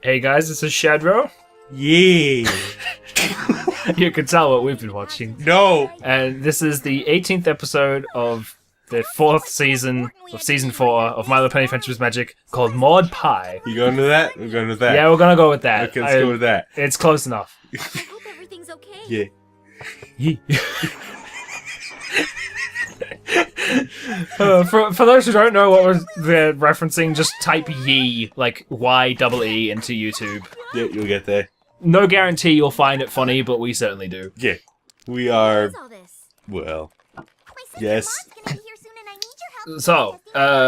Hey guys, this is Shadrow. Yeah. You can tell what we've been watching. No. And this is the 18th episode of the 4th season of Season 4 of My Little Pony Friendship's Magic called Maud Pie. You going to that? We're going with that. Yeah, we're gonna go with that. Okay, let's go with that. It's close enough. I hope everything's okay. Yeah. For those who don't know what they're referencing, just type Yee, like Y-E-E, into YouTube. Yeah, you'll get there. No guarantee you'll find it funny, but we certainly do. Yeah. We are, What's all this? well, My sister yes. Maud's gonna be here soon and I need your help. So,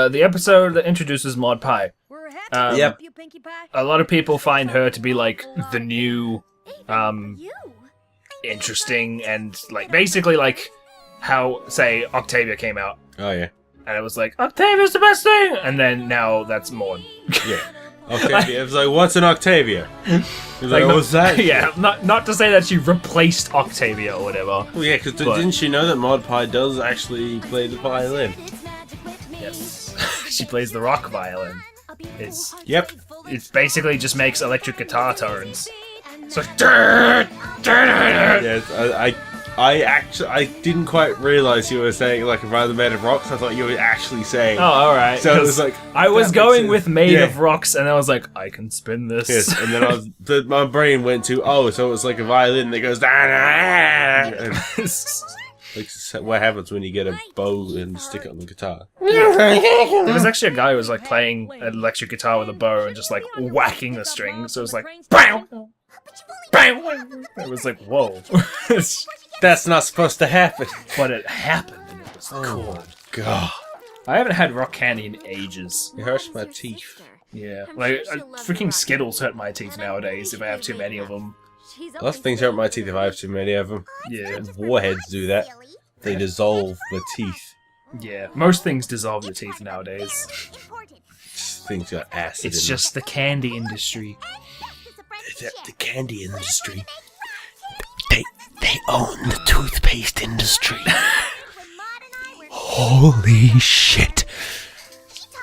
the episode that introduces Maud Pie. We're happy Yep. you, Pinkie Pie. A lot of people find her to be, like, the new, You? interesting, and, like, basically, like, how, say, Octavia came out. Oh, yeah. And it was like, Octavia's the best thing! And then now that's Maud. Yeah. Octavia. It was like, what's an Octavia? He's like, no- what's that? Yeah, not to say that she replaced Octavia or whatever. Well, yeah, because But- didn't she know that Maud Pie does actually play the violin? Yes. She plays the rock violin. It's Yep. it basically just makes electric guitar tones. So Yes, I didn't quite realize you were saying like a rather made of rocks. I thought you were actually saying. Oh, alright. So it was like I was that going makes with sense. made Yeah. of rocks, and I was like, I can spin this. Yes, and then my brain went to so it's like a violin that goes and like what happens when you get a bow and stick it on the guitar. There was actually a guy who was like playing an electric guitar with a bow and just like whacking the strings. So it was like, BAM! BAM! It was like, whoa. That's not supposed to happen. But it happened, and it was cool. God, I haven't had rock candy in ages. it hurts my teeth. Yeah, like freaking Skittles hurt my teeth nowadays if I have too many of them. Lots of things hurt my teeth if I have too many of them. Yeah, Warheads do that. They dissolve the teeth. yeah. Most things dissolve your teeth nowadays. Things got acid. It's in just the candy industry. the candy industry. They own the toothpaste industry. Holy shit!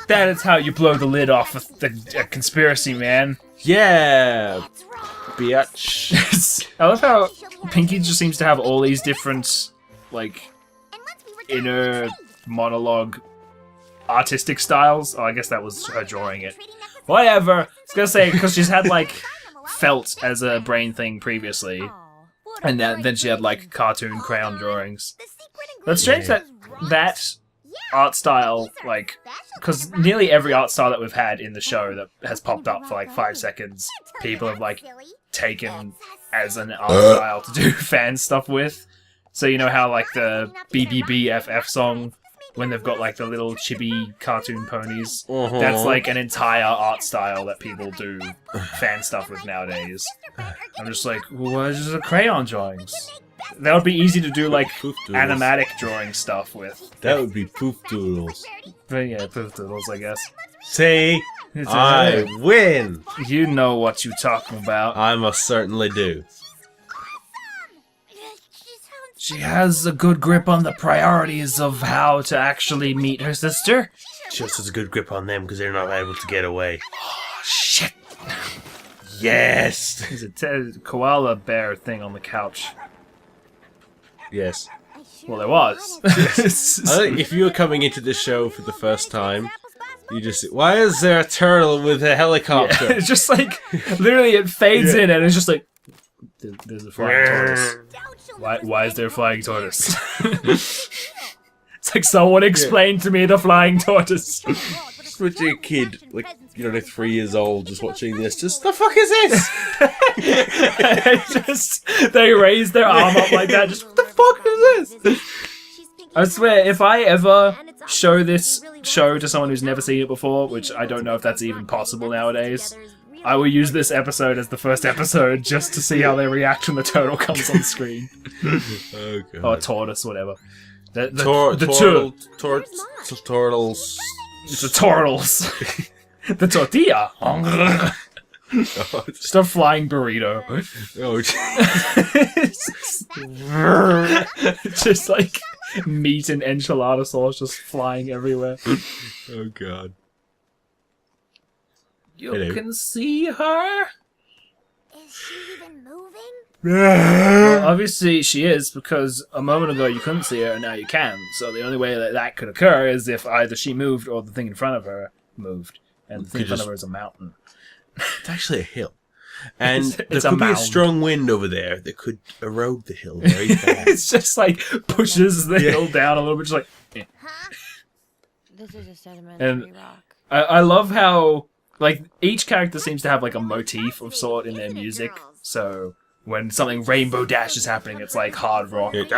That is how you blow the lid off of a conspiracy, man. Yeah, bitch. I love how Pinkie just seems to have all these different, like, inner monologue artistic styles. Oh, I guess that was her drawing it. Whatever. I was gonna say, because she's had, like, felt as a brain thing previously, and then she had, like, cartoon crayon drawings. That's strange that art style, like, because nearly every art style that we've had in the show that has popped up for, like, 5 seconds, people have, like, taken as an art style to do fan stuff with. So you know how, like, the BBBFF song, when they've got, like, the little chibi cartoon ponies, that's, like, an entire art style that people do fan stuff with nowadays. I'm just like, well, what is the crayon drawings? That would be easy to do, like, Poof doodles. animatic drawing stuff with. That would be poof doodles. But yeah, poof doodles, I guess. See, It's I win. You know what you're talking about. I most certainly do. She has a good grip on the priorities of how to actually meet her sister. She also has a good grip on them because they're not able to get away. Oh, shit. Yes. There's a koala bear thing on the couch. Yes. Well, there was. I think if you were coming into the show for the first time, you just why is there a turtle with a helicopter? Yeah, it's just like, literally it fades in and it's just like, there's a flying tortoise. Why is there a flying tortoise? It's like someone explained to me the flying tortoise. Just watching a kid, like, 3 years old, just watching this, just, the fuck is this? They raise their arm up like that, just, what the fuck is this? I swear, if I ever show this show to someone who's never seen it before, which I don't know if that's even possible nowadays, I will use this episode as the first episode just to see how they react when the turtle comes on screen. Oh, God. Or tortoise, whatever. The Turtles. It's the turtles. The tortilla. Just a flying burrito. It's just like meat and enchilada sauce just flying everywhere. Oh, God. You Hello. can see her? Is she even moving? Well, obviously she is, because a moment ago you couldn't see her and now you can. So the only way that that could occur is if either she moved or the thing in front of her moved. And the thing in front of her is a mountain. It's actually a hill. And It's there a could be a mound. strong wind over there that could erode the hill very fast. It's just like pushes the hill down a little bit, just like... eh. Huh? This is a sedimentary And rock. I love how, like, each character seems to have, like, a motif of sort in their music. So, when something Rainbow Dash is happening, it's like hard rock. And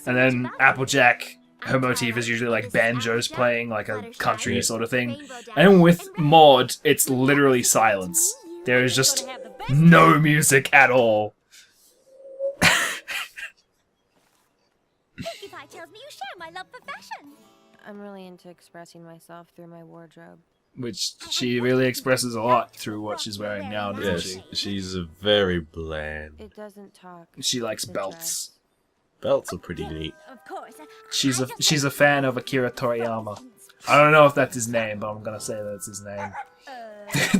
then Applejack, her motif is usually like banjos playing, like a country sort of thing. And with Maud, it's literally silence. There is just no music at all. Pinkie Pie tells me you share my love for fashion. I'm really into expressing myself through my wardrobe. Which she really expresses a lot through what she's wearing now, doesn't Yes, she? she's a very bland. It doesn't talk. She likes it belts. dress. Belts are pretty neat. Of course. She's a fan of Akira Toriyama. I don't know if that's his name, but I'm gonna say that's his name.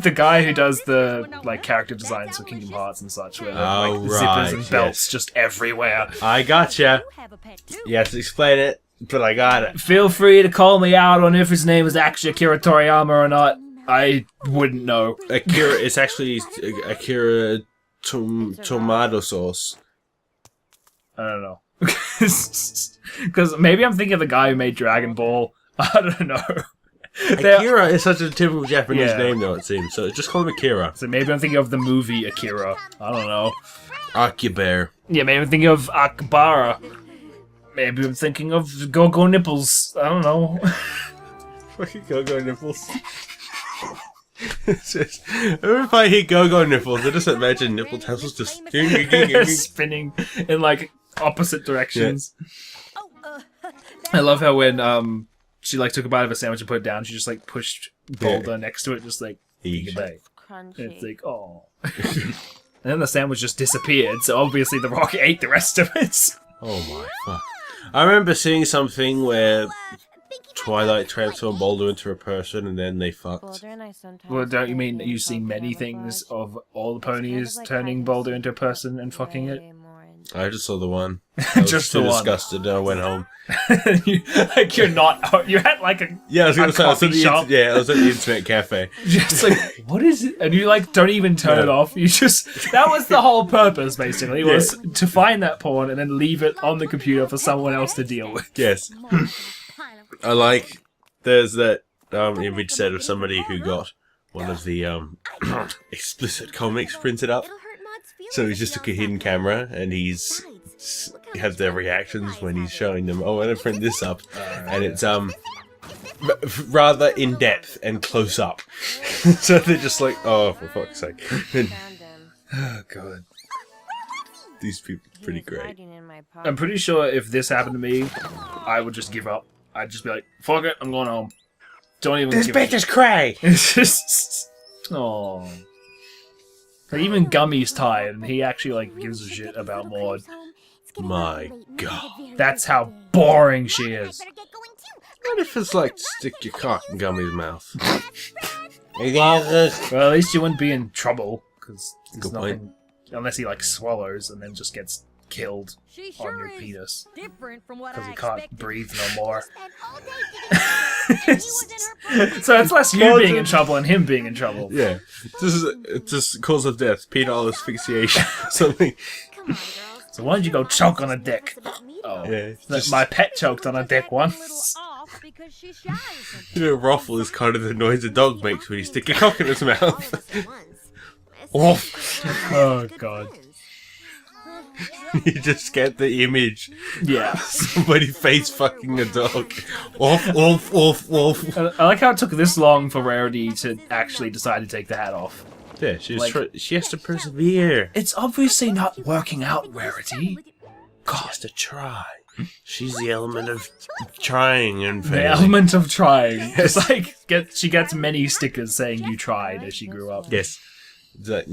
The guy who does the like character designs for Kingdom Hearts and such, where Oh, like right, zippers and belts yes. just everywhere. I gotcha. You have a pet too. You have to explain it, but I got it. Feel free to call me out on if his name is actually Akira Toriyama or not. I wouldn't know. Akira, it's actually Akira tomato sauce. I don't know. Because maybe I'm thinking of the guy who made Dragon Ball. I don't know. Akira is such a typical Japanese Yeah. name, though, it seems. So just call him Akira. So maybe I'm thinking of the movie Akira. I don't know. Akibear. Yeah, maybe I'm thinking of Akbara. Maybe I'm thinking of Go-Go Nipples. I don't know. Fucking go-go nipples. It's just, every time I hear go-go nipples, I just imagine nipple tassels just... Spinning in like opposite directions. Oh, I love how when she like took a bite of a sandwich and put it down, she just like pushed Boulder next to it, just like Eat. bite. Crunchy. And it's like, oh. And then the sandwich just disappeared, so obviously the rock ate the rest of it. Oh my fuck. I remember seeing something where Pinkie Pie Twilight transformed Boulder into a person and then they fucked. Boulder and I sometimes Well, don't you mean play that you've seen many things of all the ponies turning Boulder into a person and fucking it? I just saw the one. I was Just too the one. disgusted and I went home. You're not. You're at like a. Yeah, I was A gonna say, I was at coffee the shop? I was at the internet cafe. Just like, what is it? And you like don't even turn it off. You just that was the whole purpose basically was to find that porn and then leave it on the computer for someone else to deal with. Yes. I like there's that image set of somebody who got one of the explicit comics printed up. So he just took a hidden camera and he's has their reactions when he's showing them. Oh, I'm gonna print this up, and it's rather in depth and close up. So they're just like, oh, for fuck's sake. And, Found him. Oh god. these people are pretty He was great. hiding in my I'm pocket. pretty sure if this happened to me, I would just give up. I'd just be like, fuck it, I'm going home. Don't even This give a bitch is cray. It's just... Oh. Like, even Gummy's tired, and he actually, like, gives a shit about Maud. My God. That's how boring she is. What if it's like stick your cock in Gummy's mouth? Well, at least you wouldn't be in trouble, because there's Good point. nothing... Unless he, like, swallows and then just gets killed She on sure your is penis. different from what Because I he can't expected. breathe no more. So So it's less you being in trouble and him being in trouble. Yeah. This is it's just cause of death, penile asphyxiation or something. Come on, girls. So why don't you go choke on a dick? Oh. Yeah. Just, My pet choked on a dick A little once. off because she's shy or something. you know, ruffle is kind of the noise a dog makes when you stick a cock in its All of mouth. us at once. Oof. Oh, God. You just get the image. Yeah. Somebody face fucking a dog. Oof. I like how it took this long for Rarity to actually decide to take the hat off. Yeah, she's Like- she has to persevere. It's obviously not working out, Rarity. She has to try. She's the element of trying and The failing. element of trying. It's like, she gets many stickers saying you tried as she grew up. Yes.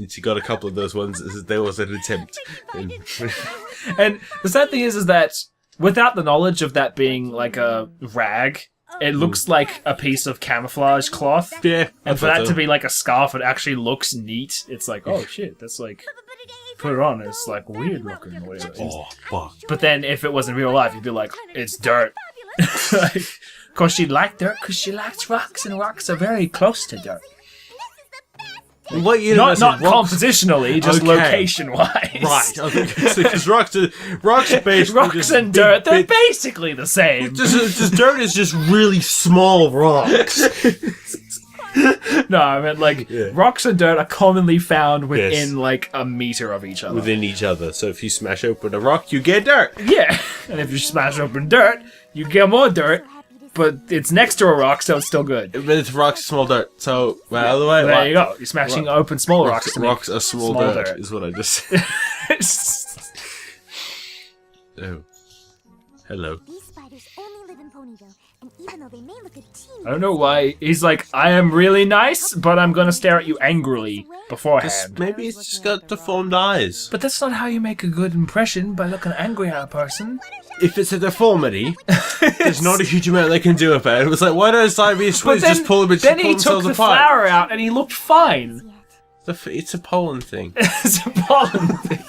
She got a couple of those ones. There was an attempt. And And the sad thing is that without the knowledge of that being like a rag, it looks like a piece of camouflage cloth. Yeah. And for that to be like a scarf, it actually looks neat. It's like, oh shit, that's like, put it on, it's like weird looking or whatever. Oh, fuck. But then if it was in real life, you'd be like, it's dirt. Like, cause she liked dirt, cause she likes rocks, and rocks are very close to dirt. What Not universe of rocks? compositionally, just Okay. location-wise. Right. I think because rocks are basically Rocks just and big dirt, they're bits- basically the same. Just dirt is just really small rocks. No, I meant like Yeah. rocks and dirt are commonly found within Yes. like a meter of each other. Within each other. So if you smash open a rock, you get dirt. Yeah, and if you smash open dirt, you get more dirt, but it's next to a rock, so it's still good. But it's rocks, small dirt. So, well, other way. There you go. You're smashing open small rocks. Rocks, to make rocks are small dirt, is what I just said. Oh. Hello. These spiders only live in Ponyville, and even though they may look a teeny I don't know why he's like, I am really nice, but I'm gonna stare at you angrily beforehand. Maybe it's just got deformed eyes. But that's not how you make a good impression, by looking angry at a person. If it's a deformity, there's not a huge amount they can do about it. It was like, why don't Siamese twins just pull them then he took themselves the apart? flower out and he looked fine. It's a pollen thing. It's a pollen thing.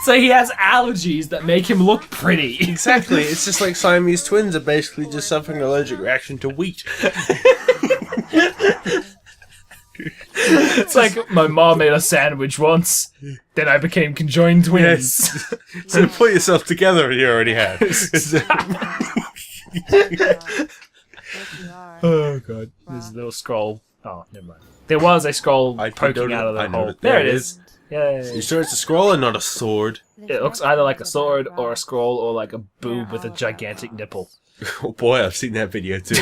So he has allergies that make him look pretty. Exactly. It's just like Siamese twins are basically just suffering an allergic reaction to wheat. It's like my mom made a sandwich once, then I became conjoined twins. So put yourself together and you already have. Oh god, there's a little scroll. Oh, never mind. There was a scroll poking out of the hole. There it is. Yay. You sure it's a scroll and not a sword? It looks either like a sword or a scroll or like a boob with a gigantic nipple. Oh boy, I've seen that video too.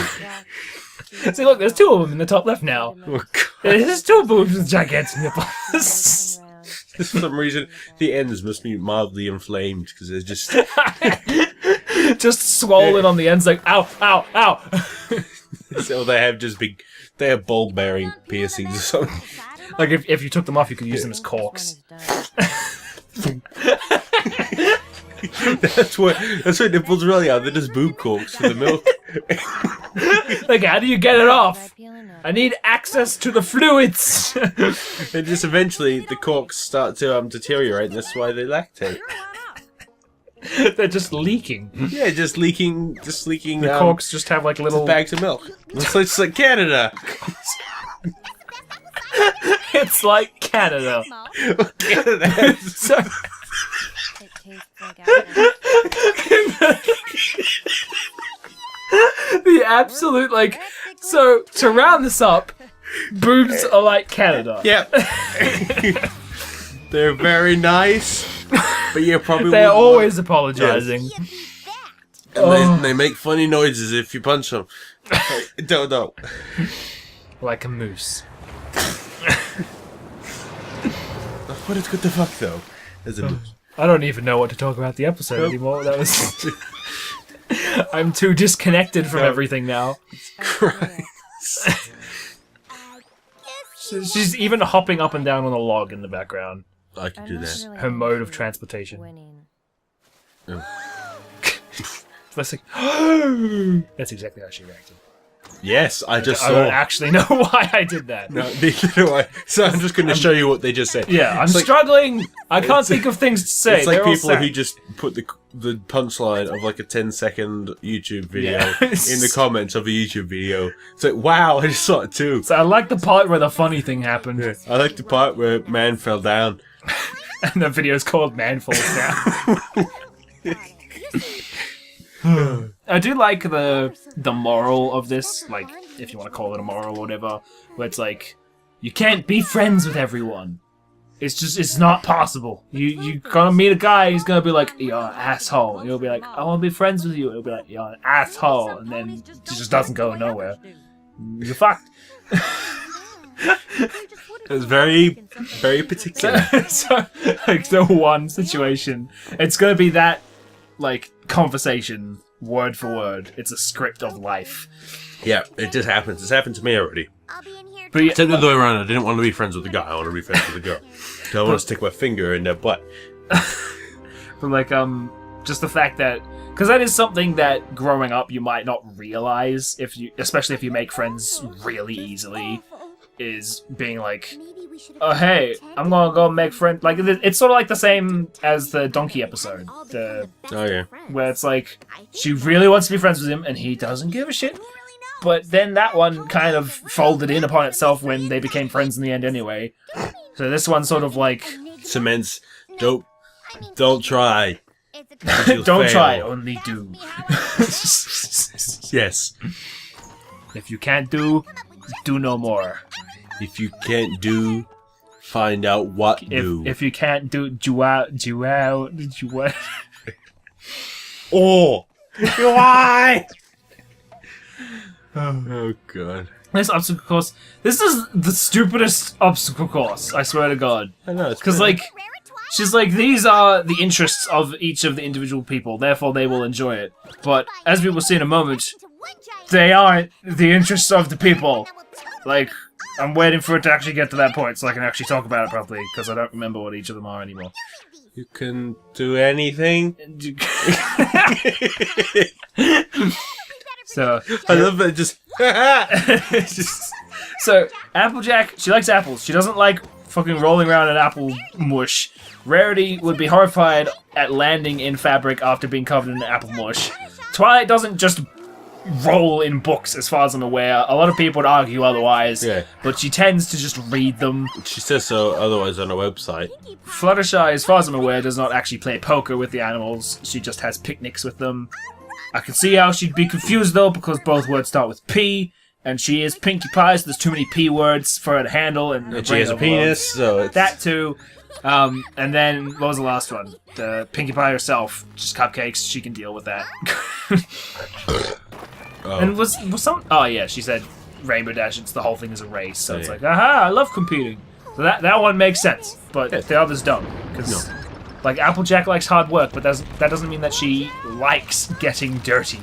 See, look, there's two of them in the top left now. Oh, God. There's two boobs with gigantic nipples. For some reason, the ends must be mildly inflamed because they're just. Just swollen on the ends, like, ow, ow, ow. So they have just big. They have bulb bearing piercings or something. Like, if you took them off, you could use them as corks. That's what nipples really are. They're just boob corks for the milk. Like, how do you get it off? I need access to the fluids. And just eventually the corks start to deteriorate, and that's why they lactate. They're just leaking. Yeah, just leaking. The corks just have like little. bags of milk. It's like Canada. It's like Canada. Canada. So, It tastes like apple. the absolute like. So to round this up, boobs are like Canada. Yep. They're very nice, but you probably They're wouldn't always apologizing. and they make funny noises if you punch them. Don't. Like a moose. What is good the fuck though? As a moose. I don't even know what to talk about the episode anymore. That was. I'm too disconnected from everything now. She's even hopping up and down on a log in the background. I can do that. Her mode of transportation. Winning. That's like, that's exactly how she reacted. Yes, I just I don't saw. actually know why I did that. No, neither do I. So I'm just going to show you what they just said. Yeah, I'm It's like- struggling. I can't think of things to say. It's like They're all people sad. who just put the punchline of like a 10-second YouTube video Yeah. in the comments of a YouTube video. It's like, wow, I just saw it too. So I like the part where the funny thing happened, I like the part where man fell down. and the video's called "Man Falls Down." I do like the moral of this, like, if you want to call it a moral or whatever, where it's like, you can't be friends with everyone. It's not possible. You gonna meet a guy, he's gonna be like, you're an asshole. And you'll be like, I wanna be friends with you. He'll be like, you're an asshole. And then it just doesn't go nowhere. You're fucked. It's very, very particular. So, like, the one situation, it's gonna be that, like, conversation, word for word. It's a script of life. Yeah, it just happens. It's happened to me already. I'll be in here. But yeah, Except the other way around. I didn't want to be friends with the guy. I want to be friends with the girl. I want to stick my finger in their butt. but like, just the fact that Because that is something that growing up you might not realize, especially if you make friends really easily, is being like, oh hey, I'm gonna go make friends. Like, it's sort of like the same as the donkey episode, Oh yeah. where it's like, she really wants to be friends with him and he doesn't give a shit. But then that one kind of folded in upon itself when they became friends in the end anyway. So this one sort of like... Cements, don't try. Don't fail. try, only do. Yes. If you can't do no more. If you can't do, find out what do. If you can't do, Oh! Why? Oh god. This obstacle course. This is the stupidest obstacle course, I swear to God. I know, it's Because, pretty- like, she's like, these are the interests of each of the individual people, therefore they will enjoy it. But, as we will see in a moment, they aren't the interests of the people. Like, I'm waiting for it to actually get to that point so I can actually talk about it properly, because I don't remember what each of them are anymore. You can do anything. So, I love that. Just so Applejack, she likes apples. She doesn't like fucking rolling around in apple mush. Rarity would be horrified at landing in fabric after being covered in apple mush. Twilight doesn't just roll in books, as far as I'm aware. A lot of people would argue otherwise, Yeah. but she tends to just read them. she says so. Otherwise, on her website. Fluttershy, as far as I'm aware, does not actually play poker with the animals. She just has picnics with them. I can see how she'd be confused, though, because both words start with P, and she is Pinkie Pie, so there's too many P words for her to handle, and And she has a penis, so it's... That too. And then, what was the last one? The Pinkie Pie herself, just cupcakes, she can deal with that. Oh. And was some... Oh, yeah, she said Rainbow Dash, it's the whole thing is a race, so it's Yeah. like, aha, I love competing. So that one makes sense, but the others don't, because... No. Like, Applejack likes hard work, but that doesn't mean that she likes getting dirty.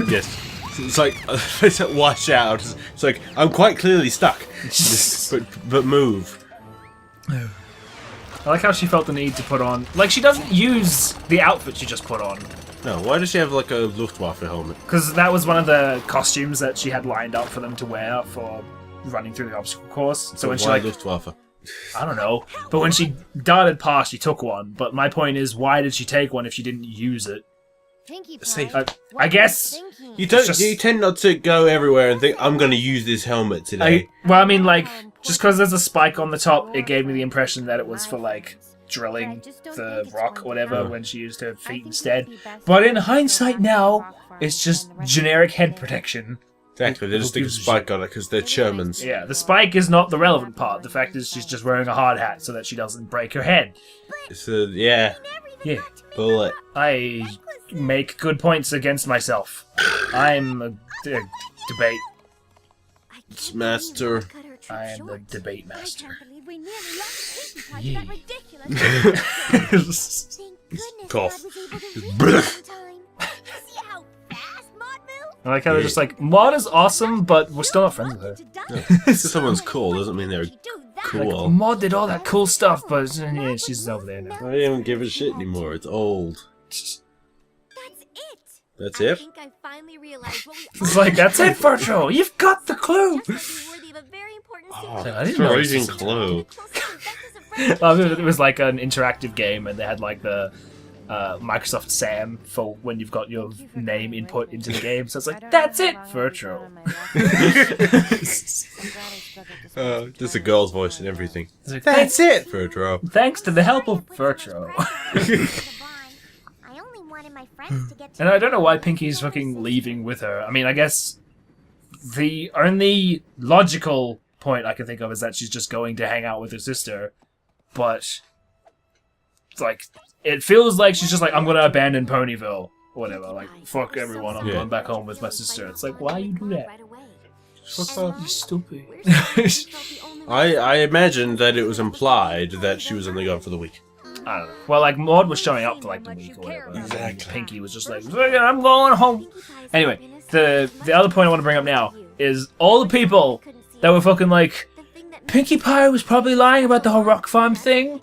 Yes. It's like, it's like, watch out. It's like, I'm quite clearly stuck. but move. I like how she felt the need to put on... Like, she doesn't use the outfit she just put on. No, why does she have like a Luftwaffe helmet? Because that was one of the costumes that she had lined up for them to wear for running through the obstacle course. So when she, why like... Luftwaffe? I don't know. But when she darted past, she took one. But my point is, why did she take one if she didn't use it? Pinkie Pie. See, I guess... You don't. just- You tend not to go everywhere and think I'm going to use this helmet today. Well, I mean, like, just because there's a spike on the top, it gave me the impression that it was for, like, drilling the rock or whatever when she used her feet instead. But in hindsight now, it's just generic head protection. Exactly. They just stick a spike on it because they're Shermans. Yeah, the spike is not the relevant part. The fact is she's just wearing a hard hat so that she doesn't break her head. It's a yeah. Yeah. Bullet. I make good points against myself. I'm a debate. Master. I am the debate master. I can't believe we nearly lost Pinkie Pie to that ridiculous. Thank goodness Cough. God was able to read it in time. See how fast Maud moved? I like how they're just like, Maud is awesome, but we're still not friends with her. Just because someone's cool doesn't mean they're cool. Maud did all that cool stuff, but yeah, she's over there now. I don't give a shit anymore. It's old. That's it. That's I it? think I finally realized what we It's like, that's it, Fertro! You've got the clue! just might be worthy of a very important secret. I didn't know this Freezing was- clue. It was like an interactive game, and they had like the Microsoft Sam for when you've got your name input into the game. So it's like, that's it, Fertro. There's a girl's voice and everything. It's like, That's it, Fertro. Thanks to the help of Fertro. I only wanted my friends to get to And I don't know why Pinkie's fucking leaving with her. I mean, I guess the only logical point I can think of is that she's just going to hang out with her sister. But, like, it feels like she's just like, I'm gonna abandon Ponyville. Or whatever, like, fuck everyone, I'm Yeah. going back home with my sister. It's like, why you do that? Fuck off. You stupid. I imagined that it was implied that she was only gone for the week. I don't know. Well, like, Maud was showing up for, like, the week or whatever. Exactly. Pinkie was just like, I'm going home. Anyway, the other point I want to bring up now is all the people that were fucking like, Pinkie Pie was probably lying about the whole rock farm thing.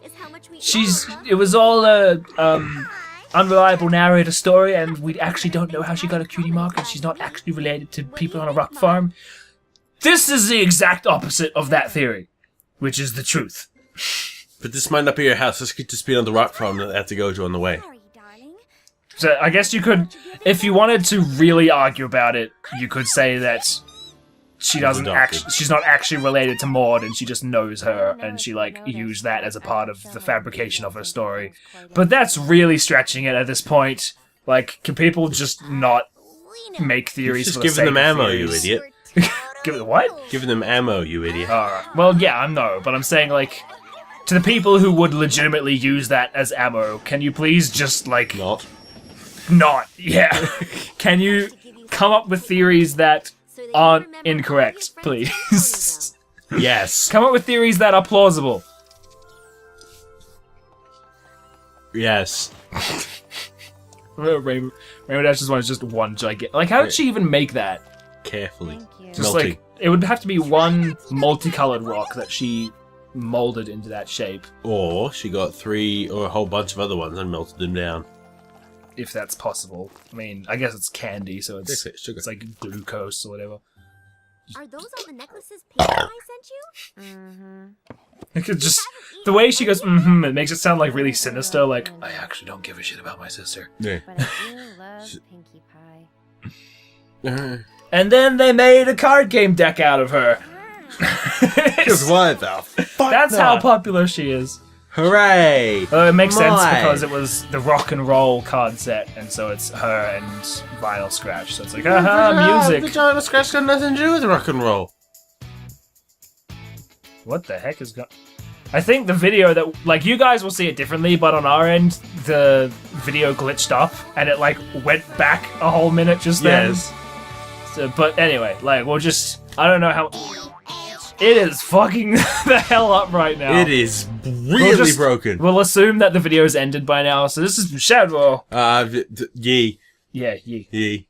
It was all unreliable narrator story, and we actually don't know how she got a cutie mark, and she's not actually related to people on a rock farm. This is the exact opposite of that theory, which is the truth. But this might not be your house. This could just be on the rock farm that they have to go to on the way. Sorry, darling. So I guess you could, if you wanted to really argue about it, you could say that she doesn't actually, she's not actually related to Maud, and she just knows her, and she like used that as a part of the fabrication of her story. But that's really stretching it at this point. Like, can people just not make theories? Just for giving the sake them of ammo, theories? you idiot. Give it what? Giving them ammo, you idiot. Alright. Well, yeah, I know, but I'm saying, like, to the people who would legitimately use that as ammo, can you please just, like... Not, yeah. Can you come up with theories that aren't incorrect, please? Yes. Come up with theories that are plausible. Yes. Rainbow Dash's one is just one gigantic... Like, how did she even make that? Carefully. Thank you. Just Melting. like, it would have to be one multicolored rock that she molded into that shape. Or she got 3 or a whole bunch of other ones and melted them down. If that's possible. I mean, I guess it's candy, so it's Sugar. it's like glucose or whatever. Are those all the necklaces Pink I sent you? Mm-hmm. It could just the way she goes, mm-hmm, it makes it sound like really sinister. Like I actually don't give a shit about my sister. Yeah. But I do love Pinkie Pie. And then they made a card game deck out of her. Because why the fuck That's not? how popular she is. Hooray! It makes sense My. because it was the rock and roll card set, and so it's her and Vinyl Scratch. So it's like, aha, music. Vagina Scratch got nothing to do with rock and roll. What the heck is going? I think the video that, like, you guys will see it differently, but on our end, the video glitched up, and it, like, went back a whole minute just then. Yes. So, but anyway, like, we'll just, I don't know how... It is fucking the hell up right now. It is really broken. We'll assume that the video's ended by now, so this is Shadrow. Yee. Yeah, ye. Yee.